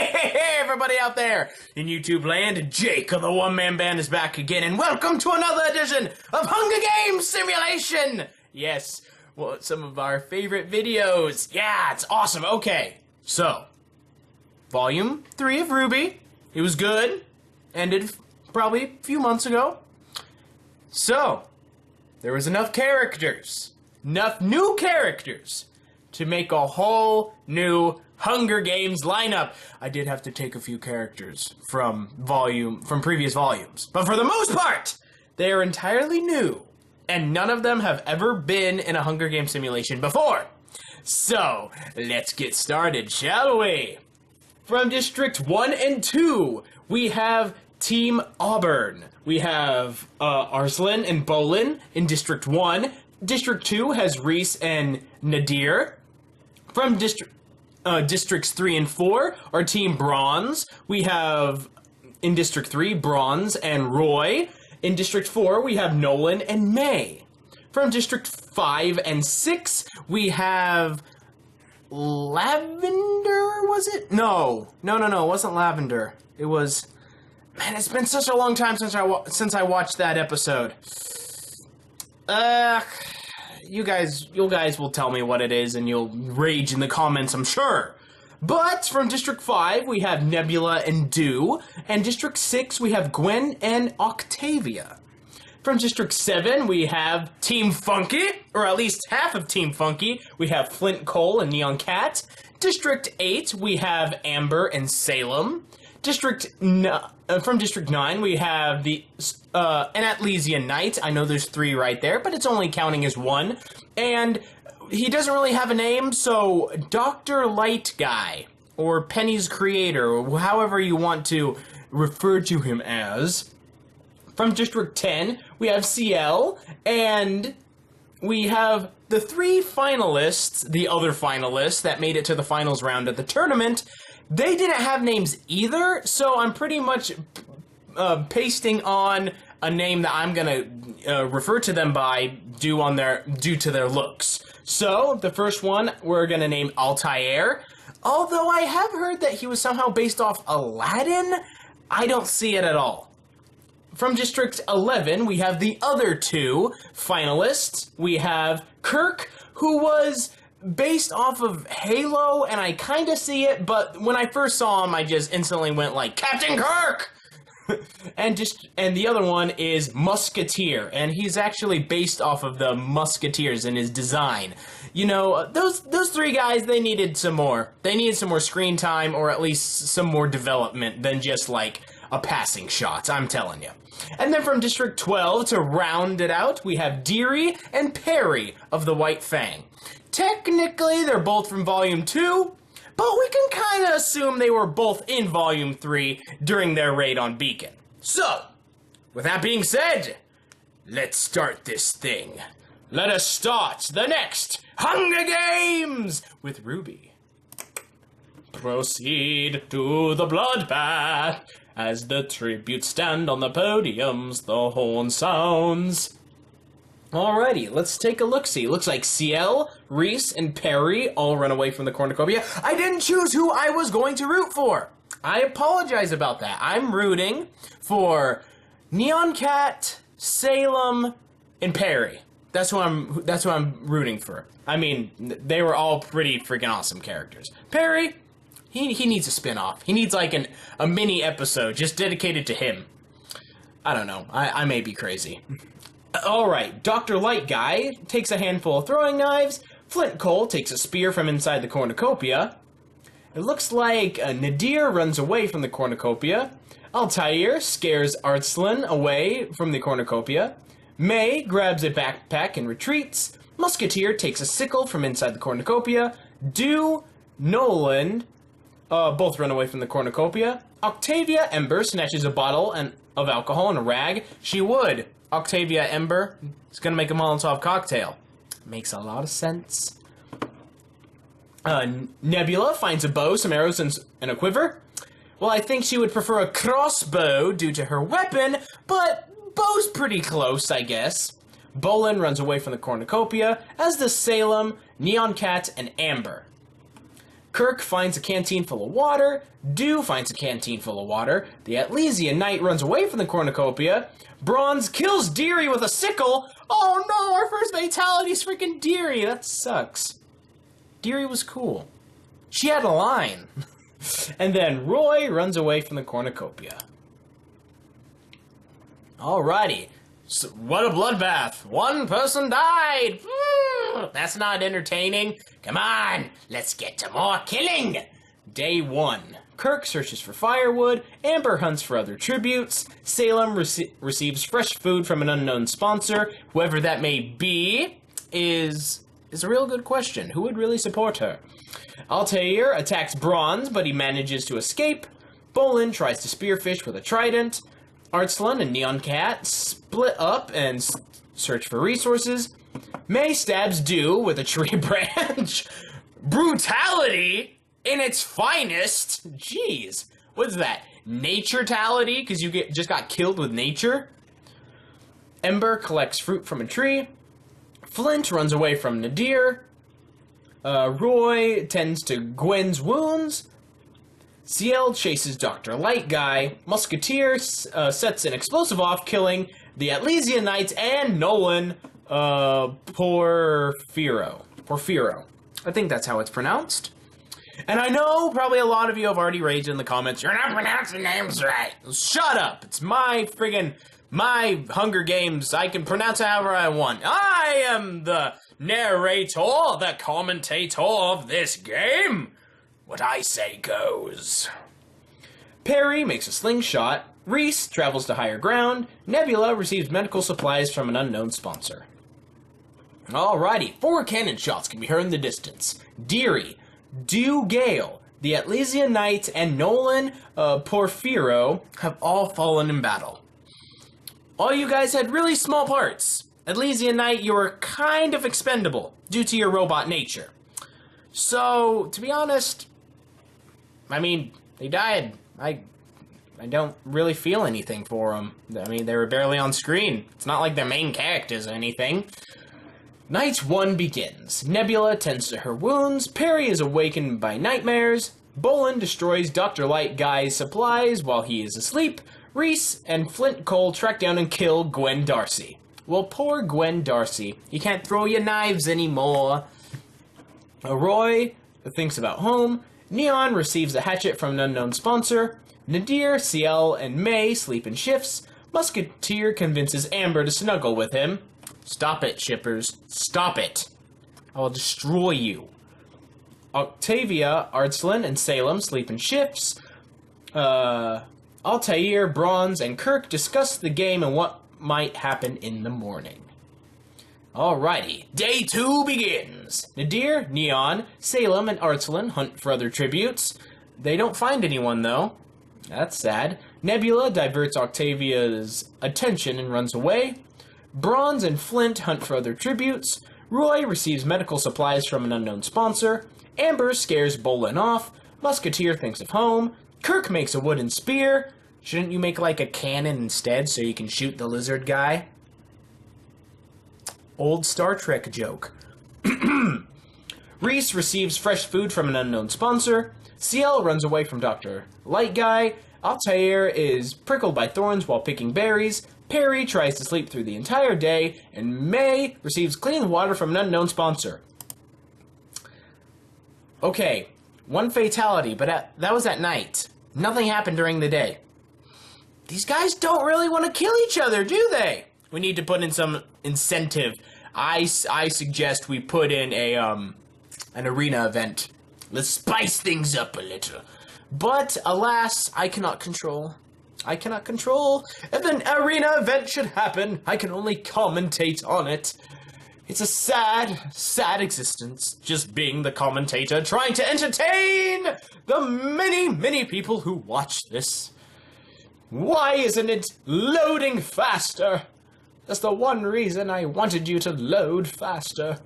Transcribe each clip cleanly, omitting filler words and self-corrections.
Hey, everybody out there in YouTube land, Jake of the OneManBand is back again, and welcome to another edition of Hunger Games Simulation! Yes, well, some of our favorite videos. Yeah, it's awesome. Okay, so, Volume 3 of RWBY. It was good. Ended probably a few months ago. So, there was enough characters, enough new characters, to make a whole new Hunger Games lineup. I did have to take a few characters from previous volumes, but for the most part, they are entirely new, and none of them have ever been in a Hunger Games simulation before. So, let's get started, shall we? From District 1 and 2, we have Team Auburn. We have Arslan and Bolin in District 1. District 2 has Reese and Nadir. From Districts 3 and 4 are Team Bronze. We have, in District 3, Bronze and Roy. In District 4, we have Nolan and May. From District 5 and 6, we have Lavender, was it? No, it wasn't Lavender. It was... Man, it's been such a long time since I watched that episode. You guys will tell me what it is, and you'll rage in the comments, I'm sure. But from District 5, we have Nebula and Dew, and District 6, we have Gwen and Octavia. From District 7, we have Team Funky, or at least half of Team Funky. We have Flint Cole and Neon Cat. District 8, we have Amber and Salem. From District 9, we have the an Atlesian Knight. I know there's 3 right there, but it's only counting as 1. And he doesn't really have a name, so Dr. Light Guy, or Penny's Creator, or however you want to refer to him as. From District 10, we have CL, and we have the 3 finalists, the other finalists that made it to the finals round of the tournament. They didn't have names either, so I'm pretty much pasting on a name that I'm gonna refer to them by due to their looks. So the first one we're gonna name Altair. Although I have heard that he was somehow based off Aladdin, I don't see it at all. From District 11, we have the other 2 finalists. We have Kirk, who was based off of Halo, and I kind of see it, but when I first saw him, I just instantly went like, Captain Kirk! and the other one is Musketeer, and he's actually based off of the Musketeers in his design. You know, those 3 guys, they needed some more. They needed some more screen time, or at least some more development than just like a passing shot, I'm telling you. And then from District 12, to round it out, we have Deary and Perry of the White Fang. Technically, they're both from Volume 2, but we can kind of assume they were both in Volume 3 during their raid on Beacon. So, with that being said, let's start this thing. Let us start the next Hunger Games with RWBY. Proceed to the bloodbath. As the tributes stand on the podiums, the horn sounds. Alrighty, let's take a look-see. Looks like CL, Reese, and Perry all run away from the cornucopia. I didn't choose who I was going to root for. I apologize about that. I'm rooting for Neon Cat, Salem, and Perry. That's who I'm rooting for. I mean, they were all pretty freaking awesome characters. Perry, he needs a spin-off. He needs like a mini episode just dedicated to him. I don't know. I may be crazy. Alright, Dr. Light Guy takes a handful of throwing knives. Flint Cole takes a spear from inside the cornucopia. It looks like Nadir runs away from the cornucopia. Altair scares Arslan away from the cornucopia. May grabs a backpack and retreats. Musketeer takes a sickle from inside the cornucopia. Dew, Nolan, both run away from the cornucopia. Octavia Ember snatches a bottle of alcohol and a rag. She would. Octavia Ember is going to make a Molotov cocktail. Makes a lot of sense. Nebula finds a bow, some arrows, and a quiver. Well, I think she would prefer a crossbow due to her weapon, but bow's pretty close, I guess. Bolin runs away from the cornucopia, as does Salem, Neon Cat, and Amber. Kirk finds a canteen full of water. Dew finds a canteen full of water. The Atlesian Knight runs away from the cornucopia. Bronze kills Deary with a sickle. Oh no, our first fatality's freaking Deary. That sucks. Deary was cool. She had a line. And then Roy runs away from the cornucopia. Alrighty. So, what a bloodbath. One person died. That's not entertaining. Come on, let's get to more killing. Day 1. Kirk searches for firewood. Amber hunts for other tributes. Salem receives fresh food from an unknown sponsor. Whoever that may be is a real good question. Who would really support her? Altair attacks Bronze, but he manages to escape. Bolin tries to spearfish with a trident. Artslan and Neon Cat split up and search for resources. May stabs Dew with a tree branch. Brutality in its finest. Jeez. What's that? Nature-tality? Because you just got killed with nature? Ember collects fruit from a tree. Flint runs away from Nadir. Roy tends to Gwen's wounds. CL chases Dr. Light Guy. Musketeer sets an explosive off, killing the Atlesian Knights and Nolan Porphyro. I think that's how it's pronounced. And I know probably a lot of you have already raged in the comments, you're not pronouncing names right. Shut up. It's my Hunger Games. I can pronounce it however I want. I am the narrator, the commentator of this game. What I say goes. Perry makes a slingshot. Reese travels to higher ground. Nebula receives medical supplies from an unknown sponsor. Alrighty, 4 cannon shots can be heard in the distance. Deary, Dew Gale, the Atlesian Knight, and Nolan Porphyro have all fallen in battle. All you guys had really small parts. Atlesian Knight, you were kind of expendable due to your robot nature. So, to be honest, I mean, they died. I don't really feel anything for them. I mean, they were barely on screen. It's not like they're main characters or anything. Night 1 begins. Nebula tends to her wounds. Perry is awakened by nightmares. Bolin destroys Dr. Light Guy's supplies while he is asleep. Reese and Flint Cole track down and kill Gwen Darcy. Well, poor Gwen Darcy. You can't throw your knives anymore. Roy thinks about home. Neon receives a hatchet from an unknown sponsor. Nadir, CL, and May sleep in shifts. Musketeer convinces Amber to snuggle with him. Stop it, shippers. Stop it. I will destroy you. Octavia, Artslan, and Salem sleep in shifts. Altair, Bronze, and Kirk discuss the game and what might happen in the morning. Alrighty, day 2 begins. Nadir, Neon, Salem, and Artslan hunt for other tributes. They don't find anyone, though. That's sad. Nebula diverts Octavia's attention and runs away. Bronze and Flint hunt for other tributes. Roy receives medical supplies from an unknown sponsor. Amber scares Bolin off. Musketeer thinks of home. Kirk makes a wooden spear. Shouldn't you make like a cannon instead so you can shoot the lizard guy? Old Star Trek joke. Reese receives fresh food from an unknown sponsor. CL runs away from Dr. Light Guy. Altair is prickled by thorns while picking berries. Perry tries to sleep through the entire day. And May receives clean water from an unknown sponsor. Okay, 1 fatality, but that was at night. Nothing happened during the day. These guys don't really want to kill each other, do they? We need to put in some incentive. I suggest we put in an arena event. Let's spice things up a little. But, alas, I cannot control. If an arena event should happen, I can only commentate on it. It's a sad, sad existence, just being the commentator, trying to entertain the many, many people who watch this. Why isn't it loading faster? That's the one reason I wanted you to load faster.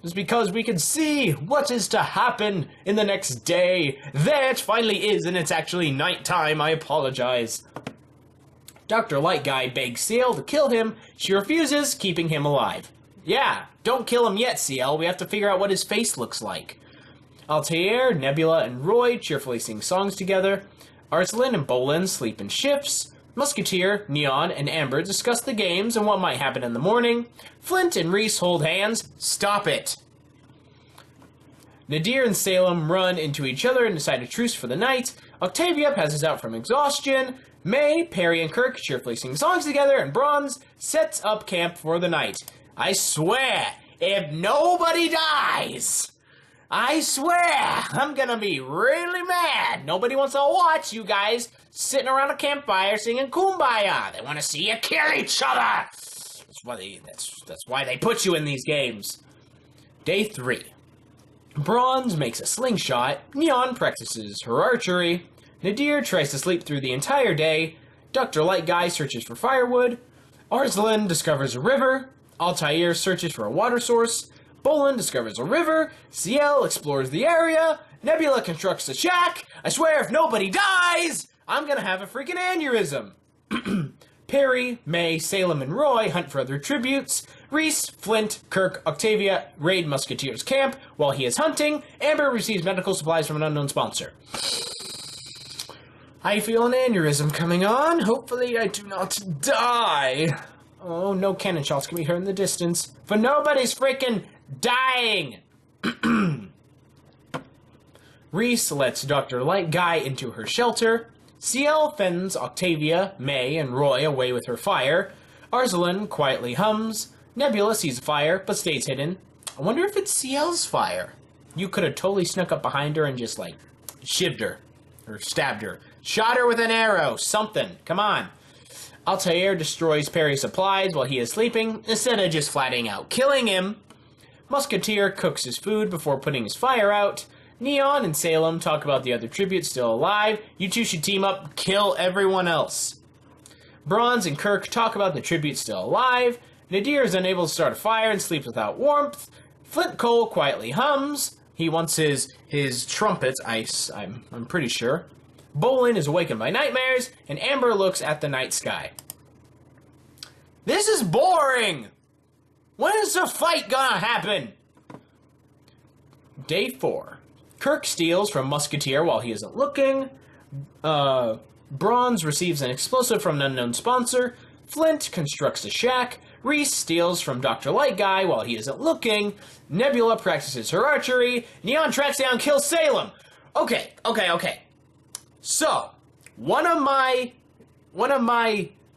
It's because we can see what is to happen in the next day. There it finally is, and it's actually nighttime. I apologize. Dr. Light Guy begs CL to kill him. She refuses, keeping him alive. Yeah, don't kill him yet, CL. We have to figure out what his face looks like. Altair, Nebula, and Roy cheerfully sing songs together. Arslan and Bolin sleep in shifts. Musketeer, Neon, and Amber discuss the games and what might happen in the morning. Flint and Reese hold hands. Stop it! Nadir and Salem run into each other and decide a truce for the night. Octavia passes out from exhaustion. May, Perry, and Kirk cheerfully sing songs together, and Bronze sets up camp for the night. I swear, if nobody dies, I swear, I'm gonna be really mad. Nobody wants to watch you guys sitting around a campfire singing Kumbaya. They want to see you kill each other. That's why they put you in these games. Day 3. Bronze makes a slingshot. Neon practices her archery. Nadir tries to sleep through the entire day. Dr. Light Guy searches for firewood. Arslan discovers a river. Altair searches for a water source. Bolin discovers a river. Ciel explores the area. Nebula constructs a shack. I swear if nobody dies, I'm gonna have a freaking aneurysm. Perry, May, Salem, and Roy hunt for other tributes. Reese, Flint, Kirk, Octavia raid Musketeer's camp while he is hunting. Amber receives medical supplies from an unknown sponsor. I feel an aneurysm coming on. Hopefully I do not die. Oh, no cannon shots can be heard in the distance. For nobody's freaking dying. Reese lets Dr. Light Guy into her shelter. Ciel fends Octavia, May, and Roy away with her fire. Arslan quietly hums. Nebula sees a fire, but stays hidden. I wonder if it's Ciel's fire. You could have totally snuck up behind her and just, like, shivved her. Or stabbed her. Shot her with an arrow. Something. Come on. Altair destroys Perry's supplies while he is sleeping, instead of just flatting out killing him. Musketeer cooks his food before putting his fire out. Neon and Salem talk about the other tributes still alive. You two should team up, kill everyone else. Bronze and Kirk talk about the tributes still alive. Nadir is unable to start a fire and sleeps without warmth. Flint Cole quietly hums. He wants his trumpet, I'm pretty sure. Bolin is awakened by nightmares, and Amber looks at the night sky. This is boring! When is the fight gonna happen? Day 4. Kirk steals from Musketeer while he isn't looking. Bronze receives an explosive from an unknown sponsor. Flint constructs a shack. Reese steals from Dr. Light Guy while he isn't looking. Nebula practices her archery. Neon tracks down and kills Salem. Okay. So, one of my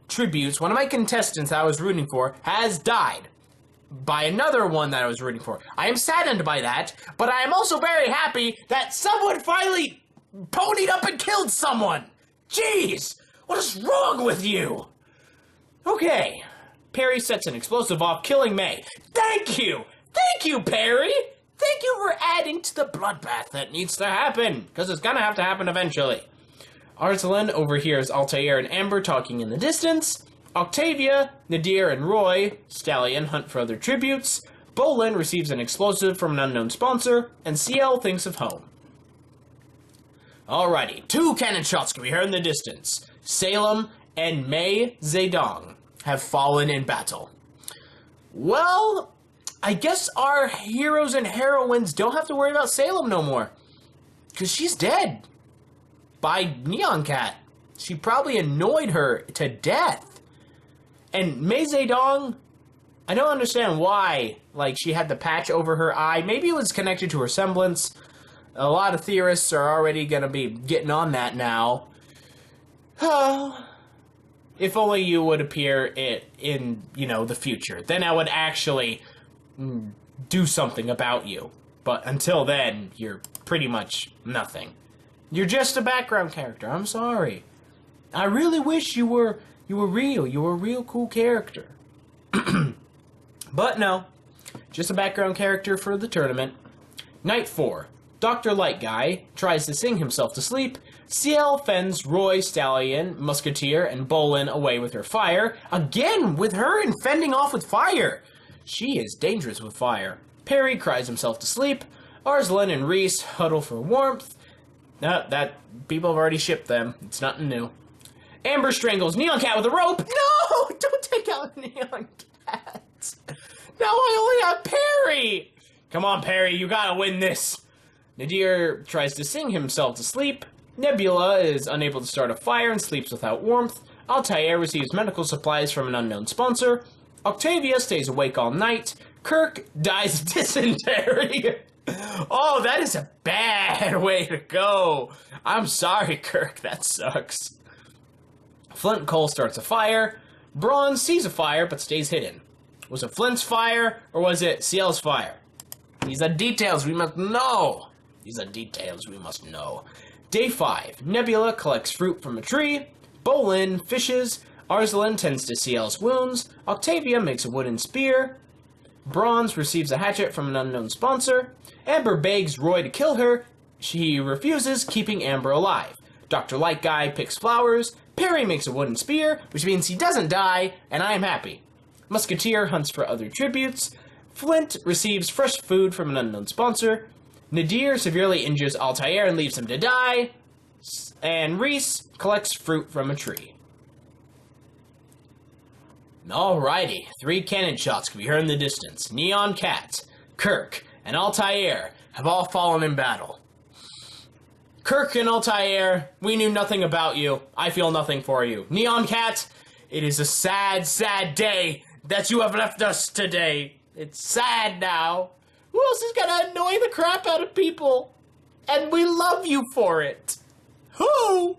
tributes, one of my contestants that I was rooting for, has died by another one that I was rooting for. I am saddened by that, but I am also very happy that someone finally ponied up and killed someone. Jeez, what is wrong with you? Okay, Perry sets an explosive off, killing May. Thank you, Perry. Thank you for adding to the bloodbath that needs to happen, because it's gonna have to happen eventually. Arslan overhears Altair and Amber talking in the distance. Octavia, Nadir, and Roy, Stallion, hunt for other tributes. Bolin receives an explosive from an unknown sponsor, and Ciel thinks of home. Alrighty, 2 cannon shots can be heard in the distance. Salem and May Zedong have fallen in battle. Well, I guess our heroes and heroines don't have to worry about Salem no more, because she's dead. By Neon Cat. She probably annoyed her to death. And Mei Zedong, I don't understand why, like, she had the patch over her eye. Maybe it was connected to her semblance. A lot of theorists are already going to be getting on that now. Oh, if only you would appear in, the future. Then I would actually do something about you. But until then, you're pretty much nothing. You're just a background character. I'm sorry. I really wish you were real. You were a real cool character. But no. Just a background character for the tournament. Night 4. Dr. Light Guy tries to sing himself to sleep. Ciel fends Roy, Stallion, Musketeer, and Bolin away with her fire. Again, with her and fending off with fire. She is dangerous with fire. Perry cries himself to sleep. Arslan and Reese huddle for warmth. That people have already shipped them. It's nothing new. Amber strangles Neon Cat with a rope. No! Don't take out Neon Cat. Now I only have Perry. Come on, Perry. You gotta win this. Nadir tries to sing himself to sleep. Nebula is unable to start a fire and sleeps without warmth. Altair receives medical supplies from an unknown sponsor. Octavia stays awake all night. Kirk dies of dysentery. Oh, that is a bad way to go. I'm sorry, Kirk. That sucks. Flint Cole starts a fire. Braun sees a fire but stays hidden. Was it Flint's fire or was it CL's fire? These are details we must know. These are details we must know. Day 5. Nebula collects fruit from a tree. Bolin fishes. Arslan tends to CL's wounds. Octavia makes a wooden spear. Bronze receives a hatchet from an unknown sponsor. Amber begs Roy to kill her. She refuses, keeping Amber alive. Dr. Light Guy picks flowers. Perry makes a wooden spear, which means he doesn't die, and I am happy. Musketeer hunts for other tributes. Flint receives fresh food from an unknown sponsor. Nadir severely injures Altair and leaves him to die. And Reese collects fruit from a tree. Alrighty, 3 cannon shots can be heard in the distance. Neon Cat, Kirk, and Altair have all fallen in battle. Kirk and Altair, we knew nothing about you. I feel nothing for you. Neon Cat, it is a sad, sad day that you have left us today. It's sad now. Who else is gonna annoy the crap out of people? And we love you for it. Who?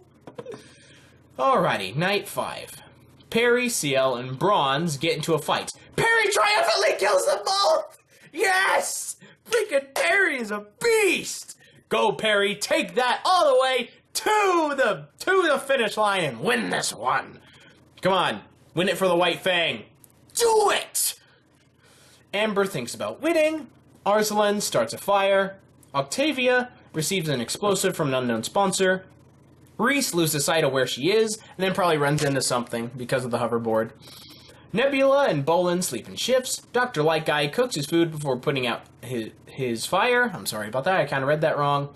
Alrighty, night 5. Perry, CL, and Bronze get into a fight. Perry triumphantly kills them both! Yes! Freaking Perry is a beast! Go, Perry, take that all the way to the finish line and win this one. Come on, win it for the White Fang. Do it! Amber thinks about winning. Arslan starts a fire. Octavia receives an explosive from an unknown sponsor. Reese loses sight of where she is, and then probably runs into something because of the hoverboard. Nebula and Bolin sleep in shifts. Dr. Light Guy cooks his food before putting out his fire. I'm sorry about that, I kind of read that wrong.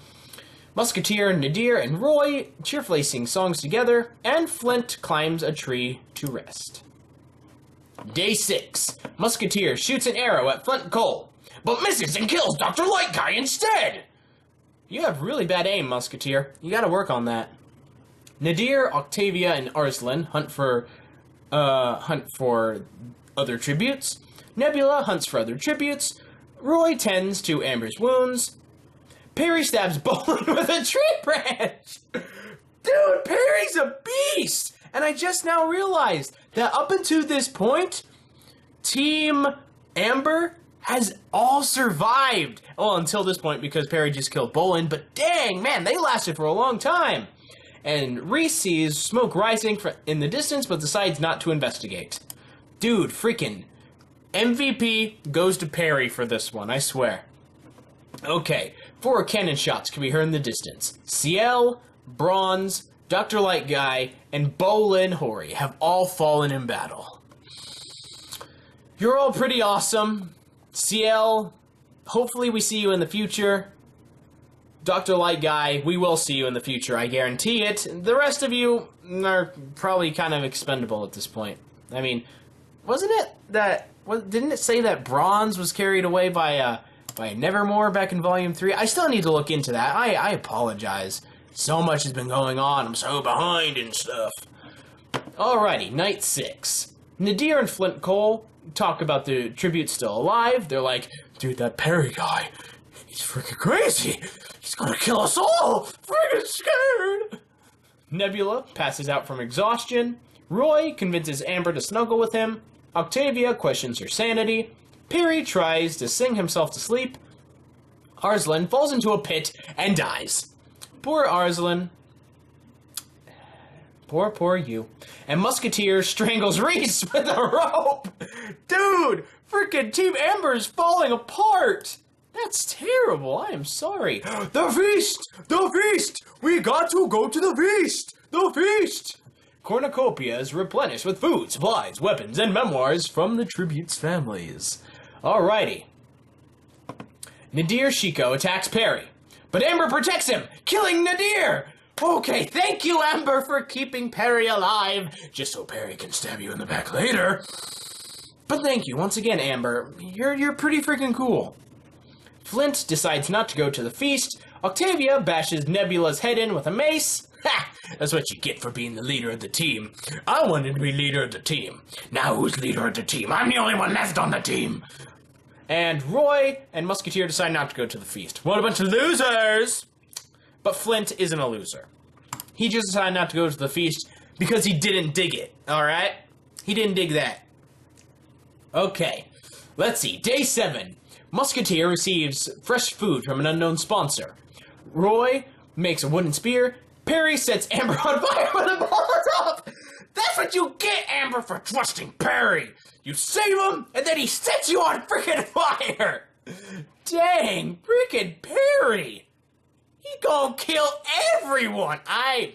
Musketeer, Nadir, and Roy cheerfully sing songs together, and Flint climbs a tree to rest. Day 6. Musketeer shoots an arrow at Flint Cole, but misses and kills Dr. Light Guy instead! You have really bad aim, Musketeer. You gotta work on that. Nadir, Octavia, and Arslan hunt for other tributes. Nebula hunts for other tributes. Roy tends to Amber's wounds. Perry stabs Bolin with a tree branch! Dude, Perry's a beast! And I just now realized that up until this point, Team Amber has all survived. Well, until this point, because Perry just killed Bolin, but dang, man, they lasted for a long time. And Reese sees smoke rising in the distance, but decides not to investigate. Dude, freaking MVP goes to Perry for this one, I swear. Okay, 4 cannon shots can be heard in the distance. CL, Bronze, Dr. Light Guy, and Bolin Hori have all fallen in battle. You're all pretty awesome. CL, hopefully we see you in the future. Dr. Light Guy, we will see you in the future, I guarantee it. The rest of you are probably kind of expendable at this point. I mean, didn't it say that Bronze was carried away by Nevermore back in Volume 3? I still need to look into that. I apologize. So much has been going on. I'm so behind and stuff. Alrighty, night 6. Nadir and Flint Cole talk about the tribute still alive. They're like, dude, that Perry guy, he's freaking crazy. He's gonna kill us all. Freaking scared. Nebula passes out from exhaustion. Roy convinces Amber to snuggle with him. Octavia questions her sanity. Perry tries to sing himself to sleep. Arslan falls into a pit and dies. Poor Arslan. Poor you. And Musketeer strangles Reese with a rope. Dude, freaking Team Amber is falling apart. That's terrible. I am sorry. The feast! The feast! We got to go to the feast! The feast! Cornucopia is replenished with food, supplies, weapons, and memoirs from the tributes' families. Alrighty. Nadir Shiko attacks Perry, but Amber protects him, killing Nadir! Okay, thank you, Amber, for keeping Perry alive, just so Perry can stab you in the back later. But thank you, once again, Amber. You're pretty freaking cool. Flint decides not to go to the feast. Octavia bashes Nebula's head in with a mace. Ha! That's what you get for being the leader of the team. I wanted to be leader of the team. Now who's leader of the team? I'm the only one left on the team. And Roy and Musketeer decide not to go to the feast. What a bunch of losers! But Flint isn't a loser. He just decided not to go to the feast because he didn't dig it, alright? He didn't dig that. Okay, let's see. Day 7. Musketeer receives fresh food from an unknown sponsor. Roy makes a wooden spear. Perry sets Amber on fire with a Molotov! That's what you get, Amber, for trusting Perry! You save him, and then he sets you on freaking fire! Dang, freaking Perry! He gonna kill everyone! I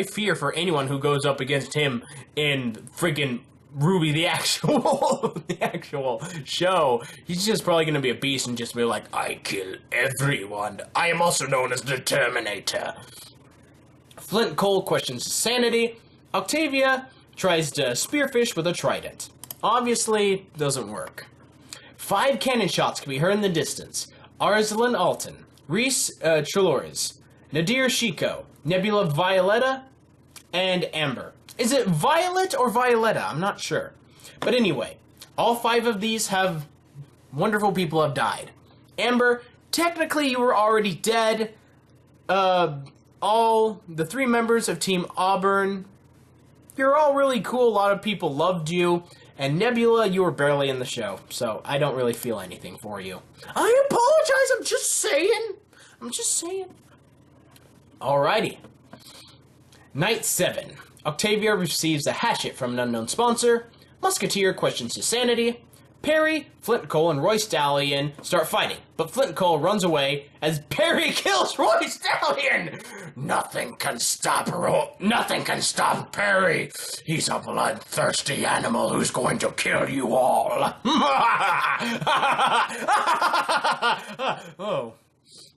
fear for anyone who goes up against him in freaking RWBY the actual show. He's just probably gonna be a beast and just be like, I kill everyone. I am also known as the Terminator. Flint Cole questions his sanity. Octavia tries to spearfish with a trident. Obviously, doesn't work. 5 cannon shots can be heard in the distance. Arslan Alton, Reese Trelawney, Nadir Shiko, Nebula Violetta, and Amber. Is it Violet or Violetta? I'm not sure. But anyway, all 5 of these wonderful people have died. Amber, technically you were already dead. All the 3 members of Team Auburn, you're all really cool. A lot of people loved you. And Nebula, you were barely in the show, so I don't really feel anything for you. I apologize, I'm just saying. Alrighty. Night 7. Octavia receives a hatchet from an unknown sponsor. Musketeer questions his sanity. Perry, Flint Cole, and Roy Stallion start fighting, but Flint Cole runs away as Perry kills Roy Stallion! Nothing can stop Perry! He's a bloodthirsty animal who's going to kill you all! Oh,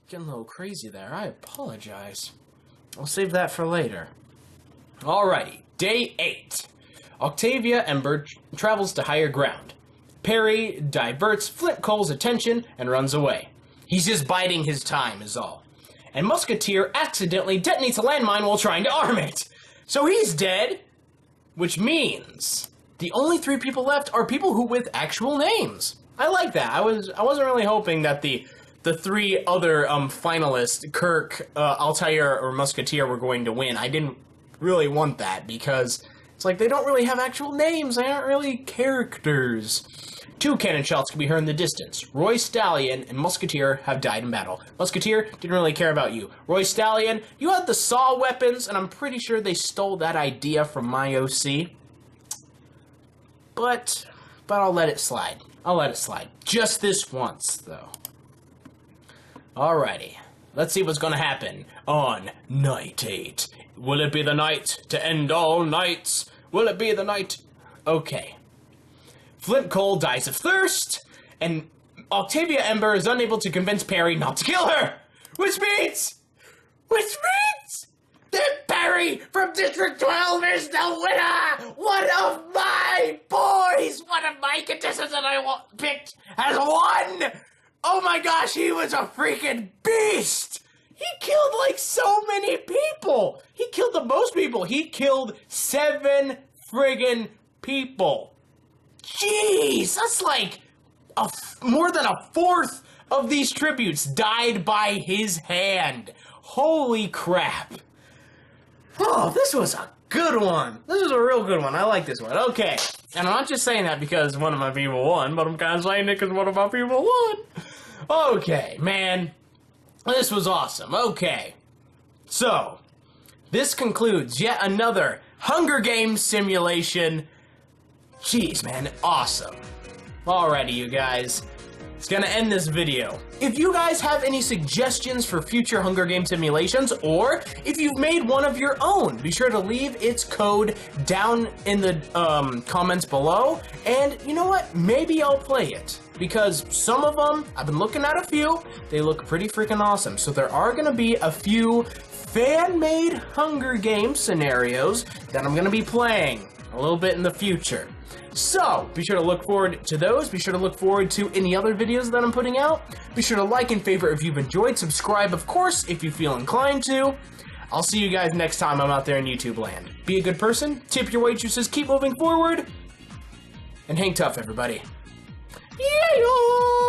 getting a little crazy there. I apologize. I'll save that for later. Alrighty, day 8. Octavia Ember travels to higher ground. Perry diverts Flint Cole's attention and runs away. He's just biding his time is all. And Musketeer accidentally detonates a landmine while trying to arm it. So he's dead, which means the only 3 people left are people who with actual names. I like that. I wasn't really hoping that the 3 other finalists, Kirk, Altair, or Musketeer, were going to win. I didn't really want that because it's like they don't really have actual names. They aren't really characters. 2 cannon shots can be heard in the distance. Roy Stallion and Musketeer have died in battle. Musketeer didn't really care about you. Roy Stallion, you had the saw weapons, and I'm pretty sure they stole that idea from my OC. But I'll let it slide. Just this once, though. Alrighty. Let's see what's gonna happen on Night 8. Will it be the night to end all nights? Will it be the night? Okay. Flint Cole dies of thirst, and Octavia Ember is unable to convince Perry not to kill her! Which means that Perry from District 12 is the winner! One of my boys! One of my contestants that I picked has won! Oh my gosh, he was a freaking beast! He killed like so many people! He killed the most people! He killed 7 friggin' people! Jeez, that's like more than a fourth of these tributes died by his hand. Holy crap. Oh, this was a good one. This was a real good one. I like this one. Okay. And I'm not just saying that because one of my people won, but I'm kind of saying it because one of my people won. Okay, man. This was awesome. Okay. So, this concludes yet another Hunger Games simulation. Jeez, man, awesome. Alrighty, you guys. It's gonna end this video. If you guys have any suggestions for future Hunger Games simulations, or if you've made one of your own, be sure to leave its code down in the comments below. And you know what? Maybe I'll play it. Because some of them, I've been looking at a few, they look pretty freaking awesome. So there are gonna be a few fan-made Hunger Games scenarios that I'm gonna be playing a little bit in the future. So, be sure to look forward to those. Be sure to look forward to any other videos that I'm putting out. Be sure to like and favorite if you've enjoyed. Subscribe, of course, if you feel inclined to. I'll see you guys next time I'm out there in YouTube land. Be a good person, tip your waitresses, keep moving forward, and hang tough, everybody. Yeah!